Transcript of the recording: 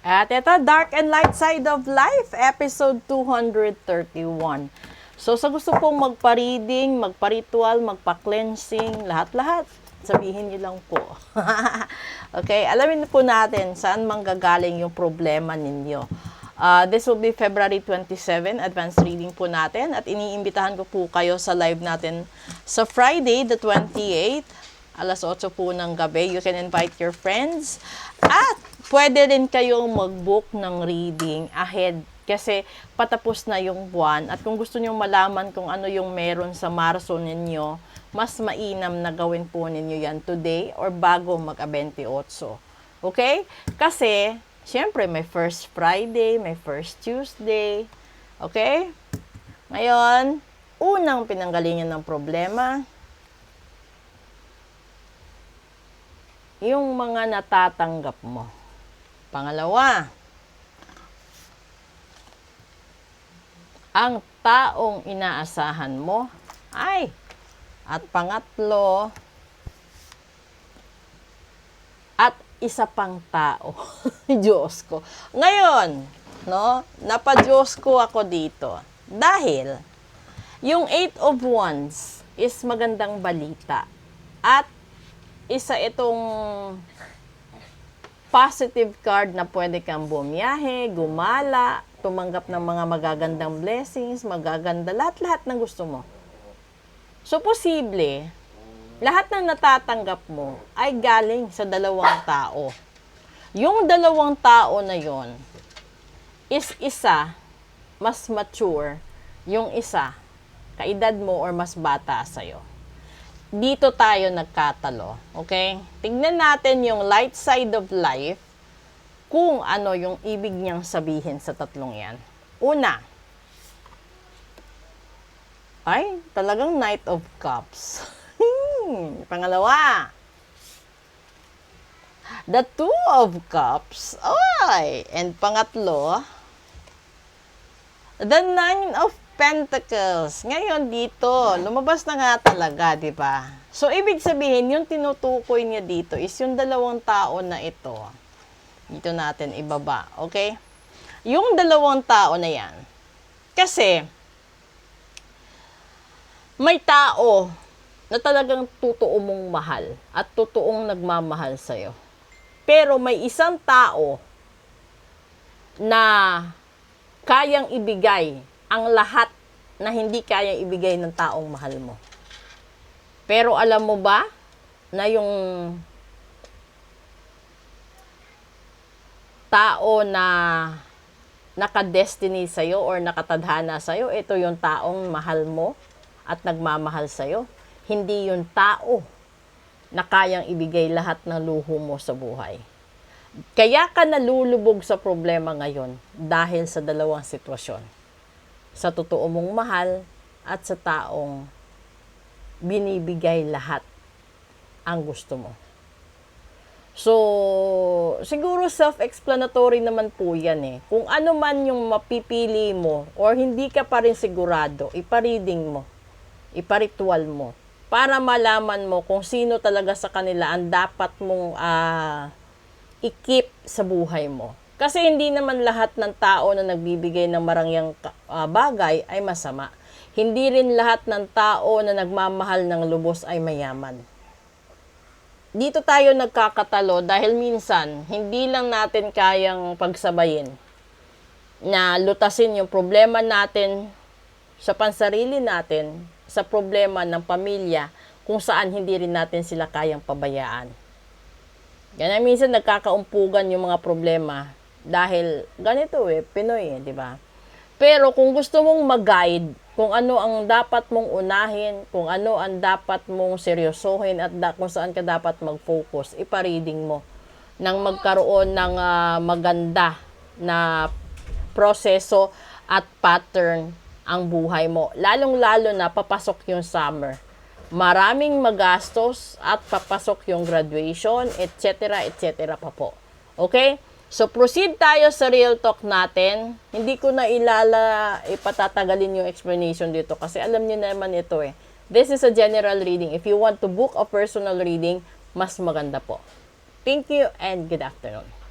At ito, Dark and Light Side of Life, episode 231. So, sa gusto pong magpa-reading, magpa-ritual, magpa-cleansing, lahat-lahat, sabihin niyo lang po. Okay, alamin po natin saan manggagaling yung problema ninyo. This will be February 27, advanced reading po natin. At iniimbitahan ko po kayo sa live natin sa Friday, the 28th, alas 8 po ng gabi. You can invite your friends. At pwede rin kayong mag-book ng reading ahead kasi patapos na yung buwan. At kung gusto niyo malaman kung ano yung meron sa Marso ninyo, mas mainam na gawin po ninyo yan today or bago mag-28. Okay? Kasi, syempre, may first Friday, may first Tuesday. Okay? Ngayon, unang pinanggalingan ng problema, yung mga natatanggap mo. Pangalawa, ang taong inaasahan mo ay, at pangatlo, at isa pang tao. Diyos ko. Ngayon, no, napa-Diyos ko ako dito. Dahil, yung 8 of Wands is magandang balita. At isa itong positive card na pwede kang bumiyahe, gumala, tumanggap ng mga magagandang blessings, magaganda, lahat-lahat ng gusto mo. So, posible, lahat ng natatanggap mo ay galing sa dalawang tao. Yung dalawang tao na yon is isa, mas mature, yung isa, kaedad mo or mas bata sa'yo. Dito tayo nagkatalo, okay? Tignan natin yung light side of life, kung ano yung ibig niyang sabihin sa tatlong yan. Una, ay, talagang Knight of Cups. Pangalawa, the Two of Cups. Ay, and pangatlo, the Nine of Pentacles. Ngayon dito, lumabas na nga talaga, di ba? So, ibig sabihin, yung tinutukoy niya dito is yung dalawang tao na ito. Dito natin ibaba, okay? Yung dalawang tao na yan. Kasi, may tao na talagang totoo mong mahal at totoong nagmamahal sa'yo. Pero may isang tao na kayang ibigay ang lahat na hindi kayang ibigay ng taong mahal mo. Pero alam mo ba na yung tao na naka-destiny sa'yo or nakatadhana sa'yo, ito yung taong mahal mo at nagmamahal sa'yo. Hindi yung tao na kayang ibigay lahat ng luho mo sa buhay. Kaya ka nalulubog sa problema ngayon dahil sa dalawang sitwasyon. Sa totoo mong mahal at sa taong binibigay lahat ang gusto mo. So, siguro self-explanatory naman po yan eh. Kung ano man yung mapipili mo or hindi ka pa rin sigurado, ipa-reading mo, ipa-ritual mo, para malaman mo kung sino talaga sa kanila ang dapat mong i-keep sa buhay mo. Kasi hindi naman lahat ng tao na nagbibigay ng marangyang bagay ay masama. Hindi rin lahat ng tao na nagmamahal ng lubos ay mayaman. Dito tayo nagkakatalo dahil minsan hindi lang natin kayang pagsabayin na lutasin yung problema natin sa pansarili natin, sa problema ng pamilya, kung saan hindi rin natin sila kayang pabayaan. Ganyan minsan nagkakaumpugan yung mga problema dahil ganito Pinoy di ba? Pero kung gusto mong mag-guide kung ano ang dapat mong unahin, kung ano ang dapat mong seryosohin at kung saan ka dapat mag-focus, ipa-reading mo nang magkaroon ng maganda na proseso at pattern ang buhay mo. Lalong-lalo na papasok yung summer. Maraming magastos at papasok yung graduation, etc. etc. pa po. Okay? So, proceed tayo sa real talk natin. Hindi ko na ipatatagalin yung explanation dito kasi alam niyo naman ito eh. This is a general reading. If you want to book a personal reading, mas maganda po. Thank you and good afternoon.